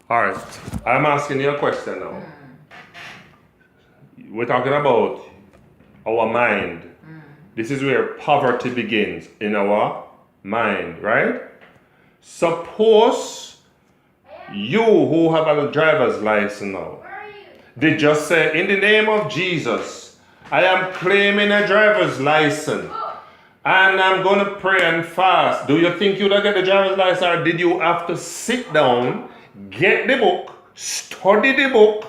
All right. I'm asking you a question now. We're talking about our mind. This is where poverty begins, in our mind, right? Suppose you who have a driver's license now, they just say, in the name of Jesus, I am claiming a driver's license. And I'm going to pray and fast. Do you think you'd get the driver's license, or did you have to sit down, get the book, study the book?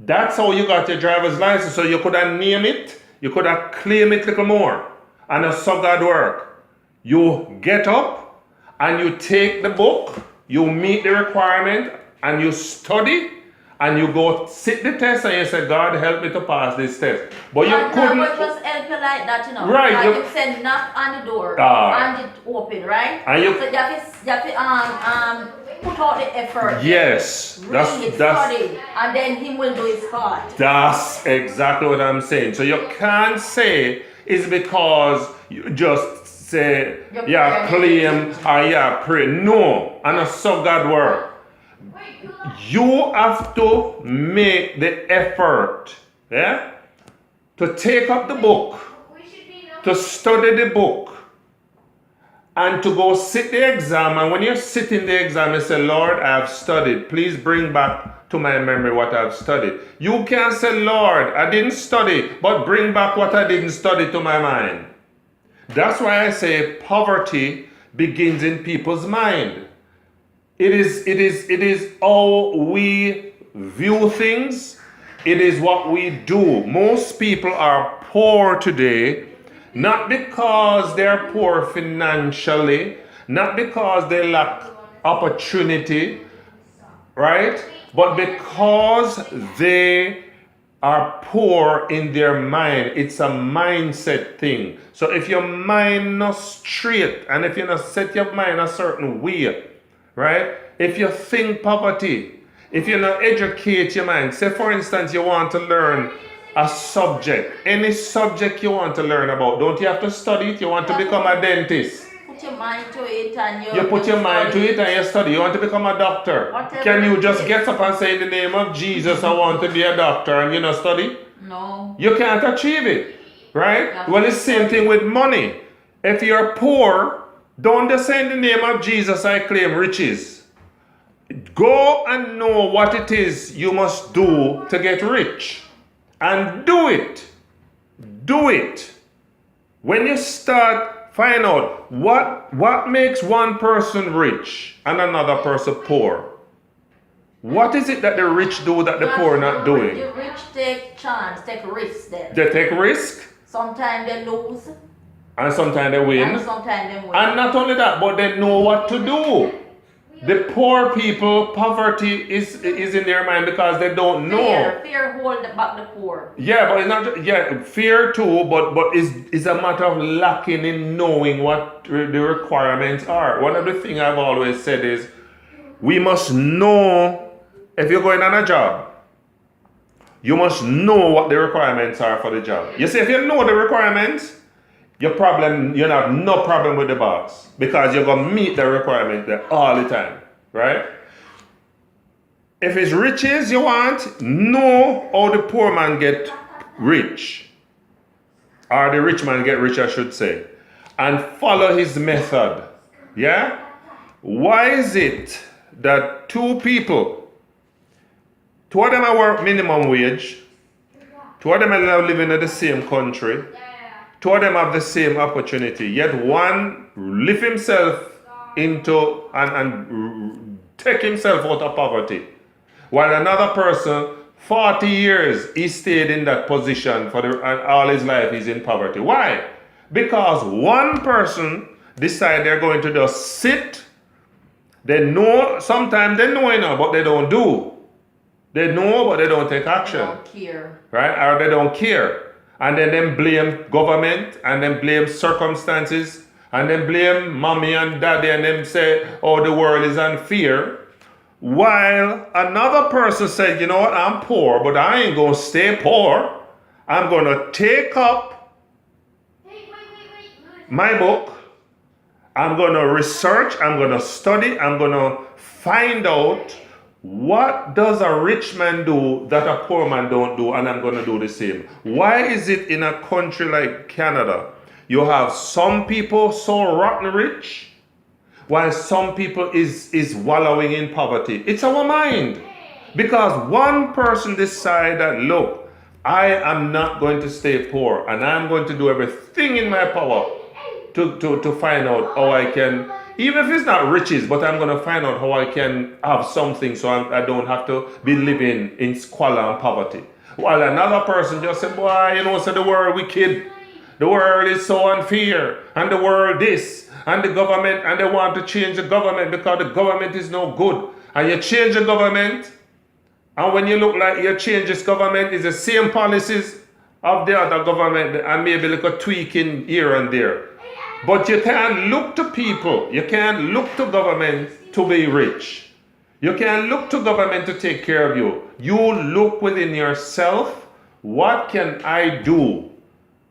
That's how you got your driver's license. So you could have named it, you could have claimed it a little more. And that's how God work. You get up and you take the book, you meet the requirement, and you study, and you go sit the test, and you say, God, help me to pass this test. But you couldn't. But just help you like that, you know. Right. Like you said, knock on the door and it open, right? And you, so you have to put out the effort. Yes. Read, study, and then He will do His part. That's exactly what I'm saying. So you can't say it's because you just say, yeah, claim or yeah, pray. No. And that's how God work. You have to make the effort, yeah, to take up the book, to study the book, and to go sit the exam. And when you're sitting the exam, you say, Lord, I have studied. Please bring back to my memory what I've studied. You can't say, Lord, I didn't study, but bring back what I didn't study to my mind. That's why I say poverty begins in people's mind. It is how we view things. It is what we do. Most people are poor today, not because they're poor financially, not because they lack opportunity, right? But because they are poor in their mind. It's a mindset thing. So if your mind not straight, and if you not set your mind a certain way, right? If you think poverty, if you not educate your mind, say for instance you want to learn a subject, any subject you want to learn about, don't you have to study it? You want to become a dentist. Put your mind to it and you put your mind to it and you study. You want to become a doctor. Whatever Can you just get up and say in the name of Jesus I want to be a doctor and you not study? No. You can't achieve it, right? Well, it's the same thing with money. If you're poor, don't just say in the name of Jesus I claim riches. Go and know what it is you must do to get rich. And do it. Do it. When you start, find out what makes one person rich and another person poor. What is it that the rich do that the poor not doing? The rich take chance, take risks then. They take risk. Sometimes they lose. And sometimes they win. And sometimes they win. And not only that, but they know what to do. The poor people, poverty is in their mind because they don't know. Fear hold back the poor. Yeah, but it's not fear too, but it's a matter of lacking in knowing what the requirements are. One of the things I've always said is we must know if you're going on a job, you must know what the requirements are for the job. You see, if you know the requirements, you have no problem with the boss because you're going to meet the requirement there all the time, right? If it's riches you want, know how the poor man get rich. Or the rich man get rich, I should say. And follow his method. Yeah? Why is it that two people, two of them are work minimum wage, two of them are now living in the same country, two of them have the same opportunity, yet one lift himself into and take himself out of poverty, while another person, 40 years, he stayed in that position and all his life he's in poverty. Why? Because one person decide they're going to just sit. They know, sometimes they know, but they don't do. They know, but they don't take action. They don't care. Right? Or they don't care. And then blame government, and then blame circumstances, and then blame mommy and daddy, and then say, oh, the world is unfair. While another person said, you know what, I'm poor, but I ain't going to stay poor. I'm going to take up my book. I'm going to research, I'm going to study, I'm going to find out what does a rich man do that a poor man don't do, and I'm going to do the same? Why is it in a country like Canada, you have some people so rotten rich, while some people is wallowing in poverty? It's our mind. Because one person decide that, look, I am not going to stay poor, and I'm going to do everything in my power to find out how I can, even if it's not riches, but I'm going to find out how I can have something so I don't have to be living in squalor and poverty. While another person just said, boy, you know, so the world wicked, the world is so unfair, and the world this, and the government, and they want to change the government because the government is no good. And you change the government, and when you look like you change this government, it's the same policies of the other government, and maybe like a tweaking here and there. But you can't look to people, you can't look to government to be rich. You can't look to government to take care of you. You look within yourself. What can I do?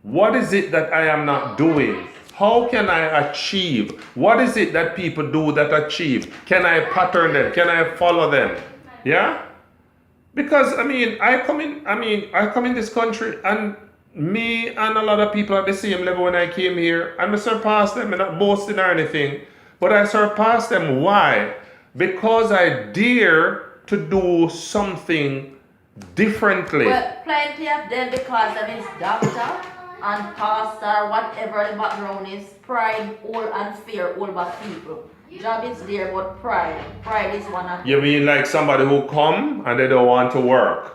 What is it that I am not doing? How can I achieve? What is it that people do that achieve? Can I pattern them? Can I follow them? Yeah? Because I come in this country, and me and a lot of people at the same level when I came here, and I surpassed them. I'm not boasting or anything, but I surpassed them. Why? Because I dare to do something differently. Well, plenty of them, because of his doctor and pastor, whatever the background is, pride, all and fear over people. Job is there, but pride is one of them. You mean like somebody who come and they don't want to work?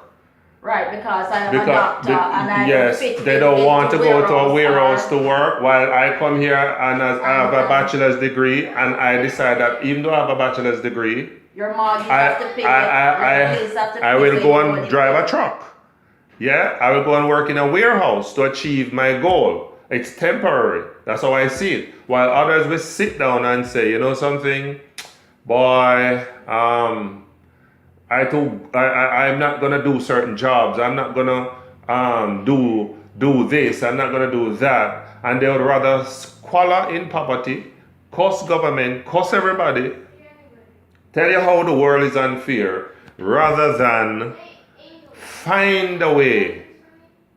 Right, because I am a doctor and I yes, fit they don't want to go to a warehouse and to work, while I come here and I have a bachelor's degree, and I decide that even though I have a bachelor's degree, your mortgage has to pay, I will go and drive a truck. Yeah, I will go and work in a warehouse to achieve my goal. It's temporary. That's how I see it. While others will sit down and say, you know something, boy, I'm not gonna do certain jobs. I'm not gonna do this. I'm not gonna do that. And they would rather squalor in poverty, curse government, curse everybody, tell you how the world is unfair, rather than find a way,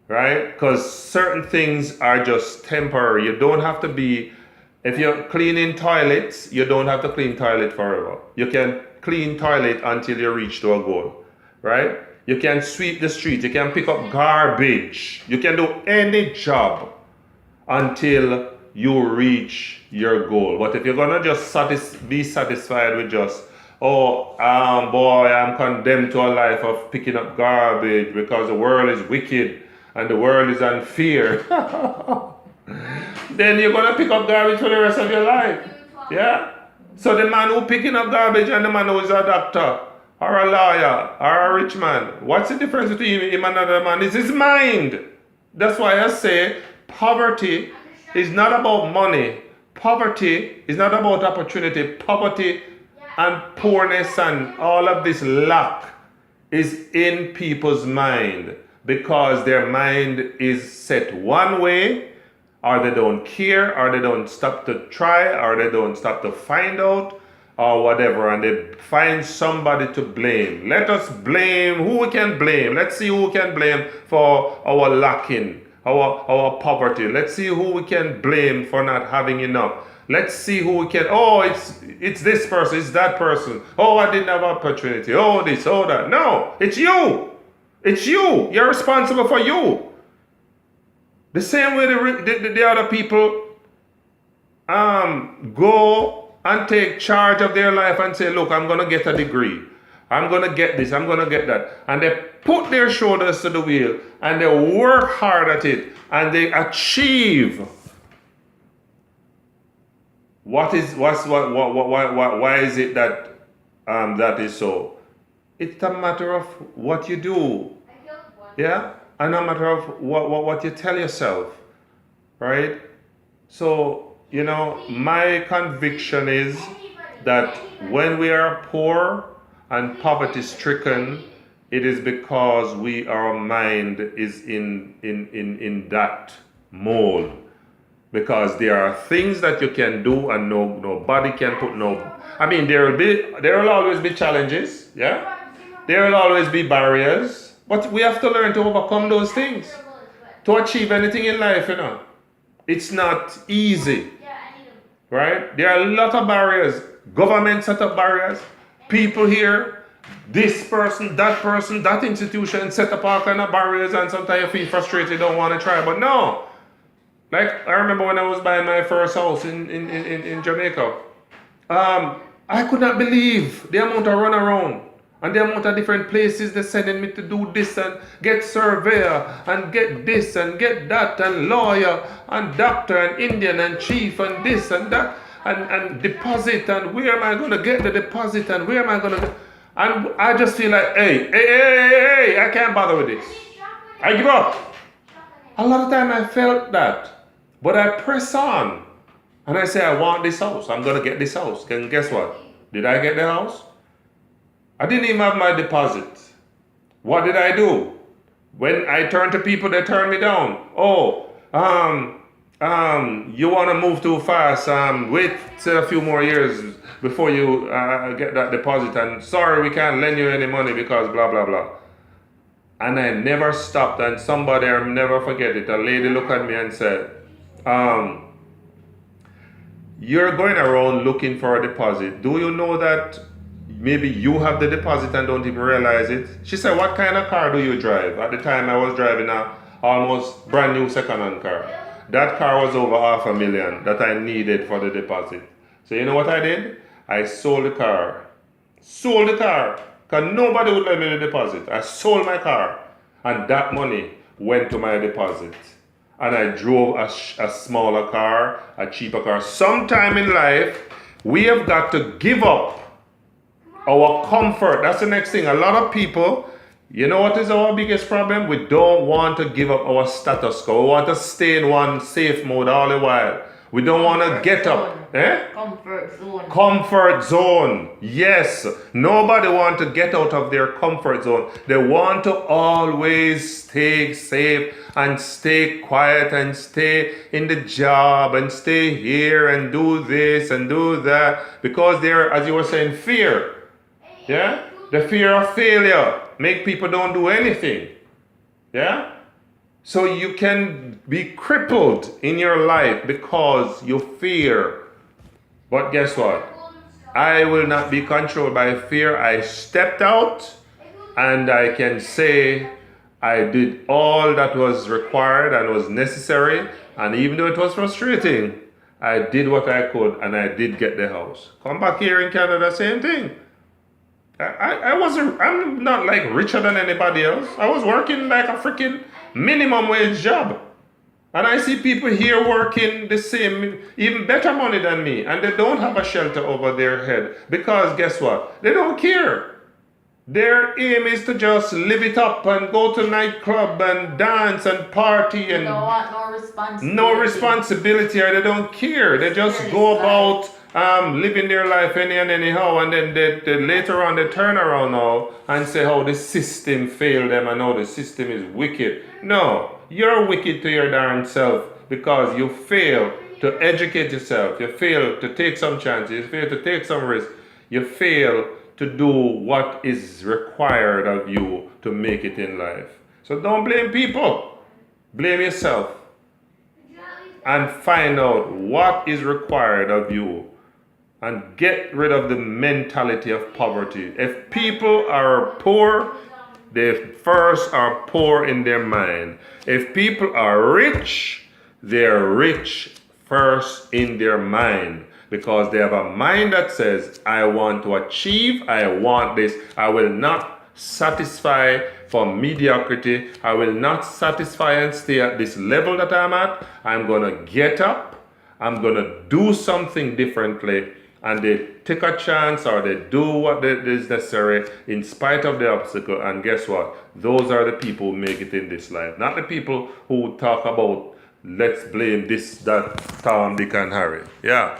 right? Because certain things are just temporary. You don't have to be, if you're cleaning toilets, you don't have to clean toilet forever. You can clean toilet until you reach to a goal, right? You can sweep the street, you can pick up garbage, you can do any job until you reach your goal. But if you're gonna just be satisfied with just, boy, I'm condemned to a life of picking up garbage because the world is wicked and the world is unfair, then you're gonna pick up garbage for the rest of your life. Yeah? So the man who picking up garbage and the man who is a doctor or a lawyer or a rich man, what's the difference between him and another man? It's his mind. That's why I say poverty is not about money. Poverty is not about opportunity. Poverty and poorness and all of this lack is in people's mind, because their mind is set one way, or they don't care, or they don't stop to try, or they don't stop to find out, or whatever, and they find somebody to blame. Let us blame who we can blame. Let's see who we can blame for our lacking, our poverty. Let's see who we can blame for not having enough. Let's see who we can, it's this person, it's that person. Oh, I didn't have opportunity. Oh, this, oh, that. No, it's you. It's you. You're responsible for you. The same way the other people go and take charge of their life and say, look, I'm going to get a degree. I'm going to get this. I'm going to get that. And they put their shoulders to the wheel and they work hard at it and they achieve. Why is it that that is so? It's a matter of what you do. Yeah? And a matter of what you tell yourself. Right? So, my conviction is that when we are poor and poverty stricken, it is because our mind is in that mold. because there are things that you can do and nobody can put no. I mean, there will always be challenges, yeah. There will always be barriers, but we have to learn to overcome those things to achieve anything in life. It's not easy, right? There are a lot of barriers. Government set up barriers. People here, this person, that institution set up all kind of barriers, and sometimes you feel frustrated, don't want to try. But no, like I remember when I was buying my first house in Jamaica, I could not believe the amount of run around and the amount of different places they're sending me to do this and get surveyor and get this and get that and lawyer and doctor and Indian and chief and this and that and deposit and where am I going to get the deposit and where am I going to and I just feel like hey, I can't bother with this. I give up. A lot of time I felt that, but I press on and I say I want this house. I'm going to get this house. And guess what? Did I get the house? I didn't even have my deposit. What did I do? When I turned to people, they turned me down. You want to move too fast. Wait till a few more years before you get that deposit. And sorry, we can't lend you any money because blah, blah, blah. And I never stopped. And somebody, I'll never forget it, a lady looked at me and said, you're going around looking for a deposit. Do you know that maybe you have the deposit and don't even realize it? She said, what kind of car do you drive? At the time I was driving a almost brand new second-hand car. That car was over $500,000 that I needed for the deposit. So you know what I did? I sold the car. Because nobody would let me the deposit. I sold my car. And that money went to my deposit. And I drove a smaller car, a cheaper car. Sometime in life, we have got to give up our comfort. That's the next thing. A lot of people, you know what is our biggest problem? We don't want to give up our status quo. We want to stay in one safe mode all the while. We don't want to get up. Comfort zone. Yes. Nobody wants to get out of their comfort zone. They want to always stay safe and stay quiet and stay in the job and stay here and do this and do that. Because they're, as you were saying, fear. Yeah? The fear of failure make people don't do anything. Yeah? So you can be crippled in your life because you fear. But guess what? I will not be controlled by fear. I stepped out and I can say I did all that was required and was necessary. And even though it was frustrating, I did what I could and I did get the house. Come back here in Canada, same thing. I'm not like richer than anybody else. I was working like a freaking minimum wage job. And I see people here working the same, even better money than me. And they don't have a shelter over their head. Because guess what? They don't care. Their aim is to just live it up and go to nightclub and dance and party. And they don't want no responsibility. No responsibility, or they don't care. They just go about living their life any and anyhow, and then they later on they turn around now and say how the system failed them and how the system is wicked. No, you're wicked to your darn self because you fail to educate yourself. You fail to take some chances. You fail to take some risks. You fail to do what is required of you to make it in life. So don't blame people. Blame yourself. And find out what is required of you. And get rid of the mentality of poverty. If people are poor, they first are poor in their mind. If people are rich, they're rich first in their mind. Because they have a mind that says, I want to achieve, I want this. I will not satisfy for mediocrity. I will not satisfy and stay at this level that I'm at. I'm going to get up. I'm going to do something differently. And they take a chance or they do what is necessary in spite of the obstacle. And guess what? Those are the people who make it in this life. Not the people who talk about, let's blame this, that, Tom, Dick, and Harry. Yeah.